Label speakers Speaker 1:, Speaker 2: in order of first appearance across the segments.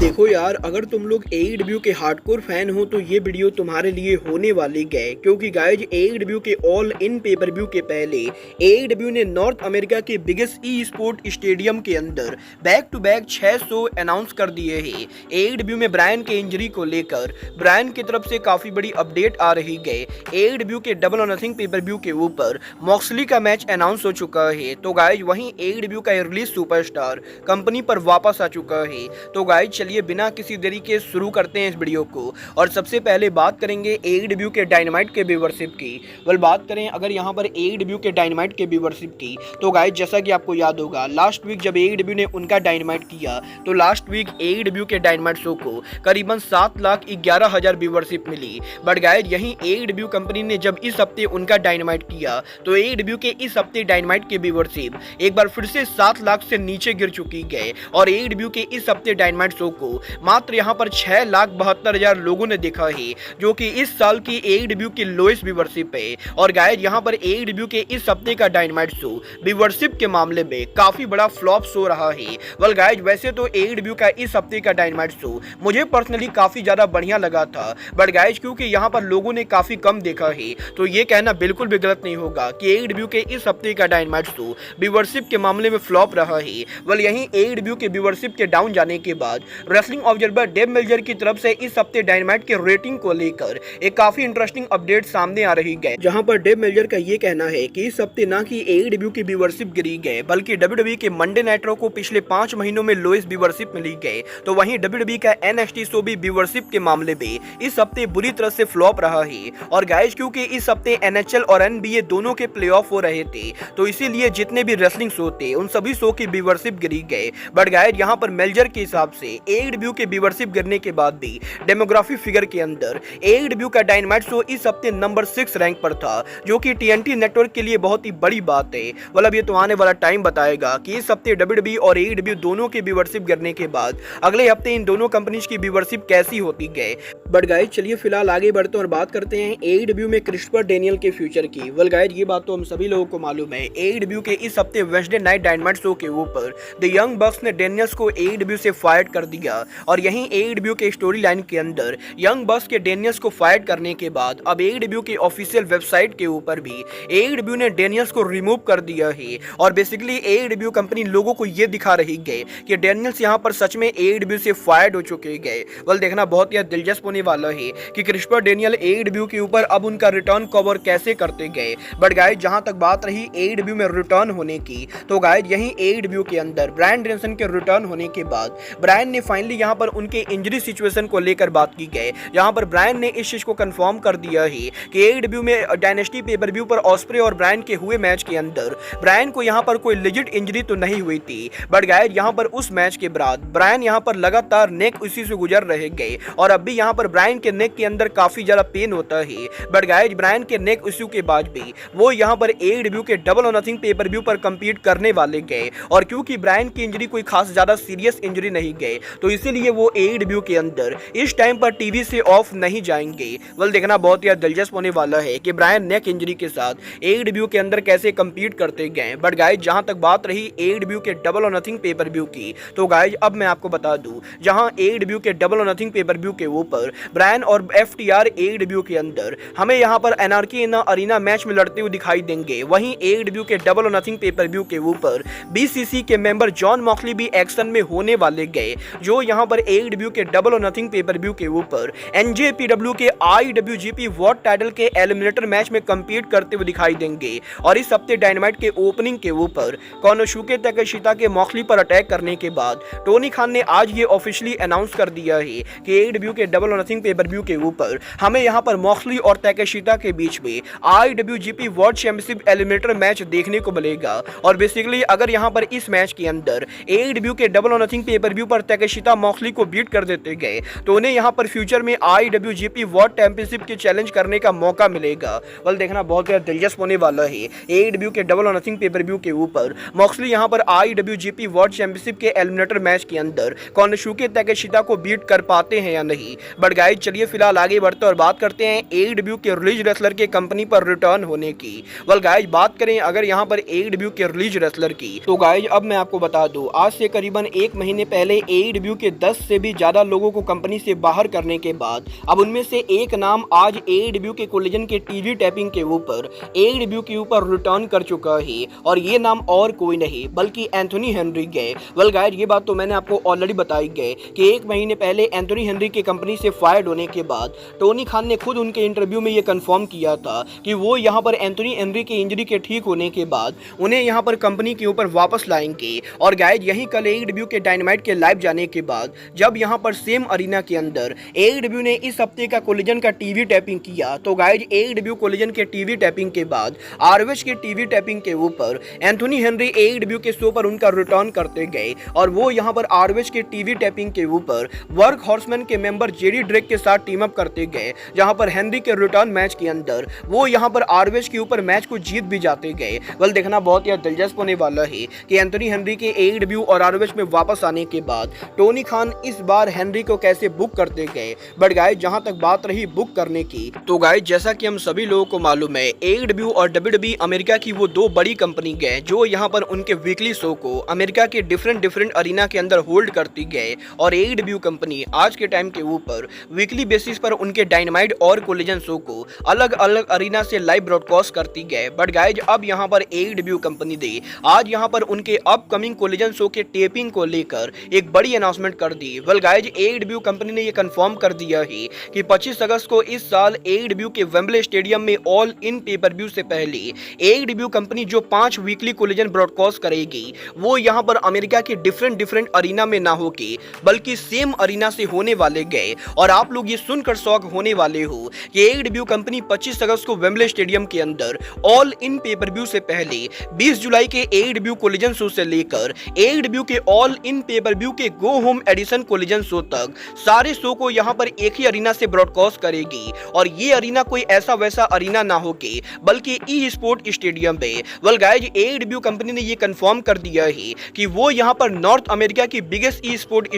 Speaker 1: देखो यार, अगर तुम लोग एईडब्ल्यू के हार्डकोर फैन हो तो ये वीडियो तुम्हारे लिए होने वाली है, क्योंकि गाइज एईडब्ल्यू के ऑल इन पेपर व्यू के पहले एईडब्ल्यू ने नॉर्थ अमेरिका के बिगेस्ट ई स्पोर्ट स्टेडियम के अंदर back to back 6 show announce कर दिए हैं। एईडब्ल्यू में ब्रायन के इंजरी को लेकर ब्रायन की तरफ से काफी बड़ी अपडेट आ रही है। एईडब्ल्यू के डबल और नथिंग पेपर व्यू के ऊपर मॉक्सली का मैच अनाउंस हो चुका है। तो गाइज वहीं एईडब्ल्यू का रिलीज सुपरस्टार कंपनी पर वापस आ चुका है। तो गाइज चलिए बिना किसी देरी के शुरू करते हैं इस वीडियो को। और सबसे पहले बात करेंगे एईडब्ल्यू के डायनामाइट के व्यूअरशिप की। बात करें अगर यहाँ पर एईडब्ल्यू के डायनामाइट के व्यूअरशिप की, तो गाइज जैसा कि आपको याद होगा लास्ट वीक जब एईडब्ल्यू ने उनका डायनामाइट किया तो लास्ट वीक एईडब्ल्यू के डायनामाइट शो को करीबन 7,11,000 व्यूअरशिप मिली। बट गाइज यहीं एईडब्ल्यू कंपनी ने जब इस हफ्ते उनका डायनामाइट किया तो एईडब्ल्यू के इस हफ्ते डायनामाइट के व्यूअरशिप एक बार फिर से 7 लाख से नीचे गिर चुकी है। और एईडब्ल्यू के इस हफ्ते डायनामाइट शो को मात्र यहां पर 6,72,000 लोगों ने देखा है, जो कि इस साल की एईडब्ल्यू की लोएस्ट व्यूअरशिप है। और गाइस यहां पर एईडब्ल्यू के इस हफ्ते का डायनामाइट शो व्यूअरशिप के मामले में काफी बड़ा फ्लॉप शो रहा है। वेल गाइस वैसे तो एईडब्ल्यू का इस हफ्ते का डायनामाइट शो मुझे पर्सनली काफी ज्यादा बढ़िया लगा था, बट गाइस क्योंकि यहां पर लोगों ने काफी कम देखा है तो ये कहना बिल्कुल भी गलत नहीं होगा कि एईडब्ल्यू के इस हफ्ते का डायनामाइट शो व्यूअरशिप के मामले में फ्लॉप रहा है। वेल यहीं एईडब्ल्यू के व्यूअरशिप के डाउन जाने के बाद रेसलिंग ऑब्जर्वर डेव मेल्जर की तरफ से इस हफ्ते डायनामाइट के रेटिंग को लेकर एक काफी इंटरेस्टिंग अपडेट सामने आ रही है, जहां पर डेव मेल्जर का ये कहना है कि इस हफ्ते ना कि एईडब्ल्यू की व्यूअरशिप गिरी गए बल्कि डब्ल्यूडब्ल्यूई के मंडे नाइट रॉ को पिछले 5 महीनों में लोएस्ट व्यूअरशिप मिली गए। तो वहीं डब्ल्यूडब्ल्यूई का एनएक्सटी शो भी व्यूअरशिप के मामले में इस हफ्ते बुरी तरह से फ्लॉप रहा है। और गाइस क्योंकि इस हफ्ते एनएचएल और एनबीए दोनों के प्लेऑफ हो रहे थे तो इसीलिए जितने भी रेसलिंग शो थे उन सभी शो की व्यूअरशिप गिरी गए। बट गाइस यहाँ पर मेल्जर के हिसाब से एईडब्ल्यू के व्यूअरशिप गिरने के बाद भी डेमोग्राफी फिगर के अंदर एईडब्ल्यू का डायनामाइट शो इस हफ्ते नंबर 6 रैंक पर था, जो कि टीएनटी नेटवर्क के लिए बहुत ही बड़ी बात है। मतलब ये तो आने वाला टाइम बताएगा कि इस हफ्ते डब्ल्यूडब्ल्यूई और एईडब्ल्यू दोनों के व्यूअरशिप गिरने के बाद अगले हफ्ते इन दोनों कंपनीज की व्यूअरशिप कैसी होती है। बट गाइस चलिए फिलहाल आगे बढ़ते हैं और बात करते हैं एईडब्ल्यू में क्रिस्टोफर डेनियल के फ्यूचर की। वेल गाइस ये बात तो हम सभी लोगों को मालूम है, एईडब्ल्यू के इस हफ्ते वेडनेसडे नाइट डायनामाइट शो के ऊपर द यंग बक्स ने डेनियल्स को एईडब्ल्यू से फायर कर दिया। और यहीं एईडब्ल्यू के स्टोरी लाइन के अंदर यंग बक्स के डेनियल्स को फायर करने के बाद अब एईडब्ल्यू के ऑफिशियल वेबसाइट के ऊपर भी एईडब्ल्यू ने डेनियल्स को रिमूव कर दिया है। और बेसिकली एईडब्ल्यू कंपनी लोगों को यह दिखा रही है कि डेनियल्स यहां पर सच में एईडब्ल्यू से फायर्ड हो चुके हैं। वेल देखना बहुत ही दिलचस्प होने वाला है कि क्रिस्टोफर डेनियल एईडब्ल्यू के ऊपर अब उनका रिटर्न कवर कैसे करते गए। बट गाइस जहां तक बात रही एईडब्ल्यू में रिटर्न होने की, तो गाइस यहीं एईडब्ल्यू के अंदर ब्रायन डेनियल्सन के रिटर्न होने के बाद ब्रायन ने फाइनली यहां पर उनके इंजरी सिचुएशन को लेकर बात की गई, जहां पर ब्रायन ने इस चीज को कंफर्म कर दिया है कि एईडब्ल्यू में डायनेस्टी पेपर व्यू पर ऑस्प्रे और ब्रायन के हुए मैच के अंदर ब्रायन को यहां पर कोई लेजिट इंजरी तो नहीं हुई थी। बट गाइस यहां पर उस मैच के बाद ब्रायन यहां पर लगातार नेक इश्यू से गुजर रहे गए और अब भी यहां पर ब्रायन के नेक के अंदर काफी ज्यादा पेन होता है। बट गाइस ब्रायन के नेक इश्यू के बाद भी वो यहां पर एईडब्ल्यू के डबल और नथिंग पेपर व्यू पर कंपीट करने वाले गए। और क्योंकि ब्रायन की इंजरी कोई खास ज्यादा सीरियस इंजरी नहीं गए तो इसीलिए वो एईडब्ल्यू के अंदर इस टाइम पर टीवी से ऑफ नहीं जाएंगे। वेल देखना बहुत ही दिलचस्प होने वाला है कि ब्रायन नेक इंजरी के साथ एईडब्ल्यू के अंदर कैसे कंपीट करते गए। बट गाइस जहां तक बात रही एईडब्ल्यू के डबल और नथिंग पेपर व्यू की, तो गाइस अब मैं आपको बता दूं जहां एईडब्ल्यू के डबल और नथिंग पेपर व्यू के ऊपर ब्रायन और एफटीआर एईडब्ल्यू के अंदर हमें यहां पर एनआरकी इन अरीना मैच में लड़ते हुए दिखाई देंगे, वहीं एईडब्ल्यू के डबल और नथिंग पेपर व्यू के ऊपर बीसीसी के मेंबर जॉन मॉक्सली भी एक्शन में होने वाले गए, जो यहां पर एईडब्ल्यू के डबल और नथिंग पेपर व्यू के ऊपर एनजेपीडब्ल्यू के आईडब्ल्यूजीपी वर्ल्ड टाइटल के एलिमिनेटर मैच में कंपीट करते हुए दिखाई देंगे। और इस हफ्ते डायनामाइट के ओपनिंग के ऊपर कोनोशुके ताकेशिता के मॉक्सली पर अटैक करने के बाद टोनी खान ने आज ये ऑफिशियली अनाउंस कर दिया है कि एईडब्ल्यू के डबल और नथिंग पेपर व्यू के ऊपर हमें यहां पर मॉक्सली और ताकेशिता के बीच में आईडब्ल्यूजीपी वर्ल्ड चैंपियनशिप एलिमिनेटर मैच देखने को मिलेगा। और बेसिकली अगर यहां पर इस मैच के अंदर एईडब्ल्यू के डबल और नथिंग पेपर व्यू पर ताकेशिता मॉक्सली को बीट कर देते गए तो उन्हें यहां पर फ्यूचर में आईडब्ल्यूजीपी वर्ल्ड चैंपियनशिप के चैलेंज करने का मौका मिलेगा। वेल देखना बहुत ही दिलचस्प होने वाला है एईडब्ल्यू के डबल और नथिंग पेपर व्यू के ऊपर मॉक्सली यहां पर आईडब्ल्यूजीपी वर्ल्ड चैंपियनशिप के एलिमिनेटर मैच के अंदर कोनोशुके ताकेशिता को बीट कर पाते हैं या नहीं। बट गाइस चलिए फिलहाल आगे बढ़ते और बात करते हैं एईडब्ल्यू के रिलीज रेसलर के कंपनी पर रिटर्न होने की। वेल गाइस बात करें अगर यहां पर एईडब्ल्यू के रिलीज रेसलर की, तो गाइस अब मैं आपको बता दूं आज से करीबन 1 महीने पहले एईडब्ल्यू AEW के 10 से भी ज्यादा लोगों को कंपनी से बाहर करने के बाद अब उनमें से एक नाम आज AEW के कोलिजन के टीवी टैपिंग के ऊपर AEW के ऊपर रिटर्न कर चुका है और ये नाम और कोई नहीं बल्कि एंथोनी हेनरी गए। वेल गाइस, ये बात तो मैंने आपको ऑलरेडी बताई गई कि एक महीने पहले एंथोनी हेनरी के कंपनी से फायर्ड होने के बाद टोनी खान ने खुद उनके इंटरव्यू में ये कंफर्म किया था कि वो यहाँ पर एंथोनी हेनरी के इंजरी के ठीक होने के बाद उन्हें यहाँ पर कंपनी के ऊपर वापस लाएंगे। और गाइस, यही कल AEW के डायनामाइट के लाइव जाने के बाद जब यहाँ पर सेम अरीना के अंदर AEW ने इस हफ्ते का कोलिजन का टीवी टैपिंग किया तो गाइस AEW कोलिजन के टीवी टैपिंग के बाद ROH के टीवी टैपिंग के ऊपर एंथोनी हेनरी AEW के शो पर उनका रिटर्न करते गए और वो यहाँ पर ROH के टीवी टैपिंग के ऊपर वर्क हॉर्समैन के मेंबर जेरी ड्रेक के साथ टीम अप करते गए, जहां पर हेनरी के रिटर्न मैच के अंदर वो यहाँ पर ROH के ऊपर मैच को जीत भी जाते गए। वेल, देखना बहुत ही दिलचस्प होने वाला है कि एंथोनी हेनरी के AEW और ROH में वापस आने के बाद टोनी खान इस बार हेनरी को कैसे बुक करते गए। बट गाइस, जहां तक बात रही बुक करने की, तो गाइस जैसा कि हम सभी लोगों को मालूम है AEW और WWE अमेरिका की वो दो बड़ी कंपनी गए जो यहाँ पर उनके वीकली शो को अमेरिका के डिफरेंट अरीना के अंदर होल्ड करती गए और AEW कंपनी आज के टाइम के ऊपर वीकली बेसिस पर उनके डायनामाइट और कोलिजन शो को अलग अलग अरीना से लाइव ब्रॉडकास्ट करती गए। बट गाइस, अब यहाँ पर AEW कंपनी ने आज यहाँ पर उनके अपकमिंग कोलिजन शो के टेपिंग को लेकर एक बड़ी अनाउंसमेंट कर दी। वेल गाइस, AEW कंपनी ने ये कंफर्म कर दिया है कि 25 अगस्त को इस साल AEW के वेम्बले स्टेडियम में ऑल इन पेपर व्यू से पहले AEW कंपनी जो 5 वीकली कोलिजन ब्रॉडकास्ट करेगी वो यहाँ पर अमेरिका के डिफरेंट अरीना में ना होके बल्कि सेम अरीना से होने वाले गए। और आप लोग ये सुनकर शॉक होने वाले हो कि AEW कंपनी 25 अगस्त को वेम्बले स्टेडियम के अंदर ऑल इन पेपर व्यू से पहले 20 जुलाई के AEW कोलिजन शो से लेकर AEW के ऑल इन पेपर व्यू के go home edition collision show तक सारे शो को यहाँ पर एक ही अरीना से ब्रॉडकास्ट करेगी। और ये अरीना कोई ऐसा वैसा अरीना ना होके बल्कि ई स्पोर्ट स्टेडियम पे। वेल गाइस, AEW कंपनी ने ये कंफर्म कर दिया है कि वो यहाँ पर नॉर्थ अमेरिका की बिगेस्ट ई स्पोर्ट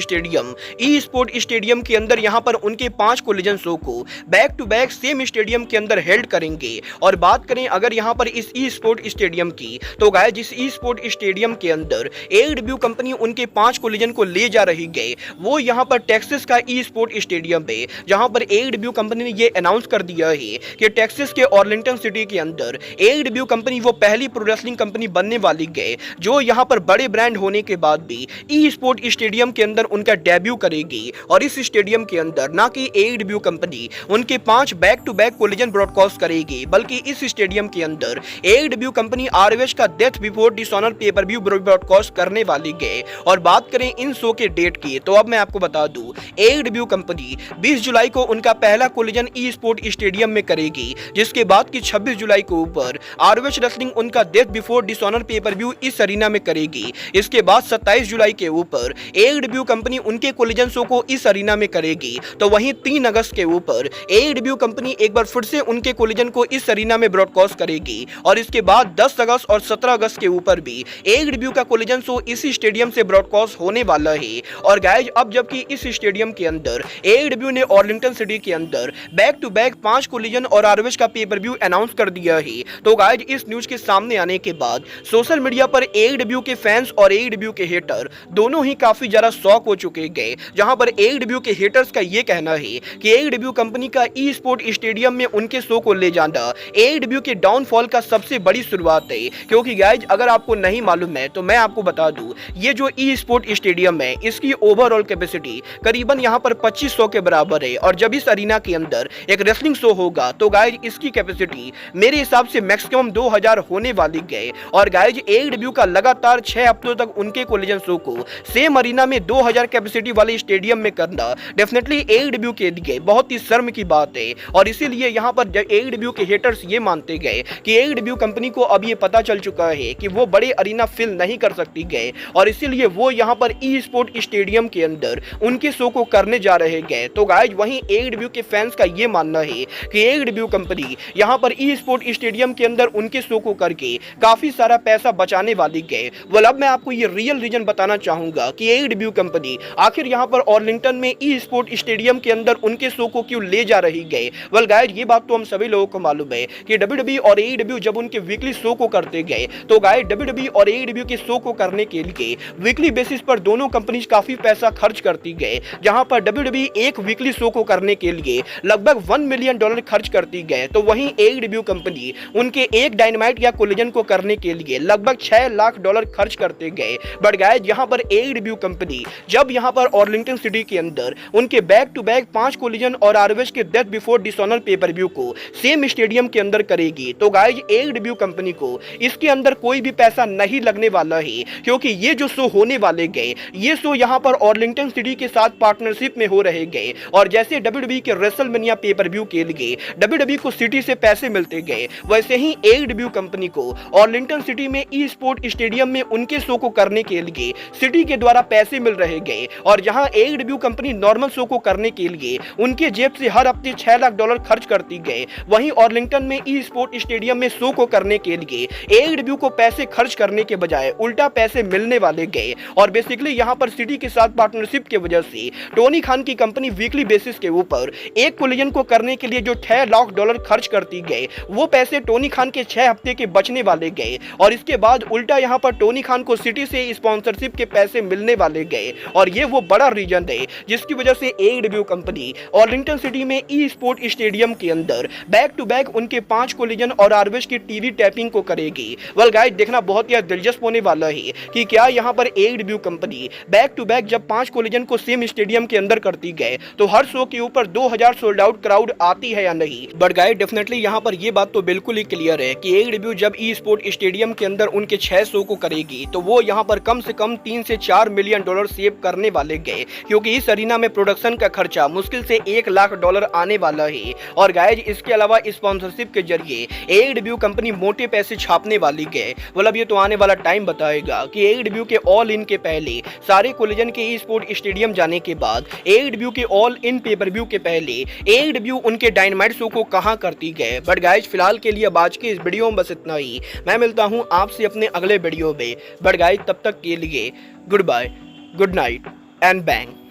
Speaker 1: स्टेडियम के अंदर यहाँ पर उनके 5 कोलिजन शो को back to back same stadium के अंदर हेल्ड करेंगे। और बात करें अगर यहाँ पर इस ई स्पोर्ट स्टेडियम की, तो गाइस जिस ई स्पोर्ट स्टेडियम के अंदर AEW कंपनी उनके 5 कोलिजन को ले जा रही है वो यहाँ पर टेक्सास का ई स्पोर्ट स्टेडियम है, जहाँ पर AEW कंपनी ने ये अनाउंस कर दिया है कि टेक्सास के ऑर्लिंगटन सिटी के अंदर AEW कंपनी वो पहली प्रो रेसलिंग कंपनी बनने वाली है जो यहाँ पर बड़े ब्रांड होने के बाद भी ई स्पोर्ट स्टेडियम के अंदर उनका डेब्यू करेगी। और इस स्टेडियम के अंदर ना कि AEW कंपनी उनके 5 back to back collision broadcast करेगी बल्कि इस स्टेडियम के अंदर AEW कंपनी ROH का death before dishonour pay per view broadcast करने वाली है। और बात करें इन शो के डेट की, तो अब मैं आपको बता दूं AEW कंपनी 20 जुलाई को उनका पहला कोलिजन ई स्पोर्ट स्टेडियम में करेगी, जिसके बाद की 26 जुलाई को ऊपर ROH रेसलिंग उनका death before dishonour pay per view इस अरीना में करेगी। इसके बाद 27 जुलाई के ऊपर AEW कंपनी उनके कोलिजन शो को इस अरीना में करेगी। तो वहीं 3 अगस्त के ऊपर AEW कंपनी एक बार फिर से उनके कोलिजन को इस अरीना में ब्रॉडकास्ट करेगी। और इसके बाद 10 अगस्त और 17 अगस्त के ऊपर भी AEW का कोलिजन शो इसी स्टेडियम से ब्रॉडकास्ट होने वाला है। और गाइस, अब जबकि इस स्टेडियम के अंदर AEW ने ऑर्लिंगटन सिटी के अंदर बैक टू बैक 5 कोलिजन और ROH का पेपर व्यू अनाउंस कर दिया है। तो गाइस, इस न्यूज के सामने आने के बाद सोशल मीडिया पर AEW के फैंस और AEW के हेटर दोनों ही काफी ज्यादा शॉक हो चुके गए, जहां पर AEW के हेटर्स का ये कहना है कि AEW कंपनी का ई स्पोर्ट स्टेडियम में उनके शो को ले जाना AEW के डाउनफॉल का सबसे बड़ी शुरुआत है। क्योंकि गाइस, अगर आपको नहीं मालूम है तो मैं आपको बता दूं, ये जो ई स्पोर्ट स्टेडियम है इसकी ओवरऑल कैपेसिटी करीबन यहाँ पर 2500 के बराबर है। और जब इस अरीना के अंदर एक रेसलिंग शो होगा तो गाइस इसकी कैपेसिटी मेरे हिसाब से मैक्सिमम 2000 होने वाली है। और गाइस, AEW का लगातार 6 हफ्तों तक उनके कोलिजन शो को सेम अरीना में 2000 कैपेसिटी वाले स्टेडियम में करना डेफिनेटली AEW के लिए बहुत ही शर्म की बात है। और इसीलिए यहाँ पर AEW के हेटर्स ये मानते गए कि AEW कंपनी को अब ये पता चल चुका है कि वो बड़े अरीना फिल नहीं कर सकती गए और इसीलिए वो यहाँ पर ई स्पोर्ट स्टेडियम के अंदर उनके शो को करने जा रहे गए। तो गाइस, वहीं AEW के फैंस का ये मानना है कि AEW कंपनी यहाँ पर ई स्पोर्ट स्टेडियम के अंदर उनके शो को करके काफी सारा पैसा बचाने वाली गए। वेल, अब मैं आपको ये रियल रीजन बताना चाहूंगा कि AEW कंपनी आखिर यहाँ पर ऑर्लिंगटन में ई स्पोर्ट स्टेडियम के अंदर उनके शो को क्यों ले जा रही गए। वेल गाइस, ये बात तो हम सभी लोगों को मालूम है कि WWE और AEW जब उनके वीकली शो को करते गए तो गाइस WWE और AEW के शो को करने के लिए वीकली बेसिस पर दोनों कंपनीज का काफी पैसा खर्च करती गए, जहां पर WWE एक वीकली शो को करने के लिए लगभग $1 मिलियन खर्च करती गए, तो वहीं AEW कंपनी उनके एक डायनामाइट या कोलिजन को करने के लिए लगभग $6 लाख खर्च करते गए। बट गाइस यहां पर AEW कंपनी जब यहां पर ऑर्लिंगटन सिटी के अंदर उनके बैक टू बैक 5 कोलिजन और ROH के death before dishonour pay per view को सेम स्टेडियम के अंदर करेगी, तो गाइस AEW कंपनी को इसके अंदर कोई भी पैसा नहीं लगने वाला है, क्योंकि ये जो शो होने वाले गए, ये शो यहां पर ऑर्लिंगटन सिटी के साथ पार्टनरशिप में हो रहे गए। और जैसे WWE के रेसलमेनिया पेपर व्यू के लिए WWE को सिटी से पैसे मिलते गए, वैसे ही AEW कंपनी को ऑर्लिंगटन सिटी में ई स्पोर्ट स्टेडियम में उनके शो को करने के लिए सिटी के द्वारा पैसे मिल रहे गए। और जहां AEW कंपनी नॉर्मल शो को करने के लिए उनके जेब से हर हफ्ते $6 लाख खर्च करती गए, वहीं ऑर्लिंगटन में ई स्पोर्ट स्टेडियम में शो को करने के लिए AEW को पैसे खर्च करने के बजाय उल्टा पैसे मिलने वाले गए। और बेसिकली यहां पर सिटी के साथ पार्टनरशिप की वजह से टोनी खान की कंपनी वीकली बेसिस के ऊपर एक कोलिजन को करने के लिए जो $6 लाख खर्च करती गए, वो पैसे टोनी खान के 6 हफ्ते के बचने वाले गए। और इसके बाद उल्टा यहां पर टोनी खान को सिटी से स्पॉन्सरशिप के पैसे मिलने वाले गए। और ये वो बड़ा रीजन है जिसकी वजह से AEW कंपनी ऑर्लिंगटन सिटी में ई स्पोर्ट स्टेडियम के अंदर बैक टू बैक उनके 5 कोलिजन और ROH की टीवी टैपिंग को करेगी। वेल गाइस देखना बहुत ही दिलचस्प होने वाला है कि क्या यहां पर AEW company back to back जब 5 कोलिजन को सेम स्टेडियम के अंदर करती गए, तो हर शो के ऊपर 2000 सोल्ड आउट क्राउड आती है या नहीं। बट गाइस डेफिनेटली यहां पर ये बात तो बिल्कुल ही क्लियर है कि AEW जब ई स्पोर्ट स्टेडियम के अंदर उनके 6 शो को करेगी, तो वो यहां पर कम से कम $3 से $4 मिलियन सेव करने वाले गए, क्योंकि इस अरीना में प्रोडक्शन का खर्चा मुश्किल से $1 लाख आने वाला है। और गाइस इसके अलावा स्पॉन्सरशिप के जरिए AEW कंपनी मोटे पैसे छापने वाली गए। मतलब ये तो आने वाला टाइम बताएगा कि AEW के ऑल इन के पहले सारे कोलिजन के ई स्पोर्ट स्टेडियम जाने के बाद AEW के ऑल इन पेपर व्यू के पहले AEW उनके डायनामाइट शो को कहां करती गए। बट गाइस फिलहाल के लिए आज के इस वीडियो में बस इतना ही। मैं मिलता हूं आपसे अपने अगले वीडियो में। बट गाइस तब तक के लिए goodbye, good night and bang.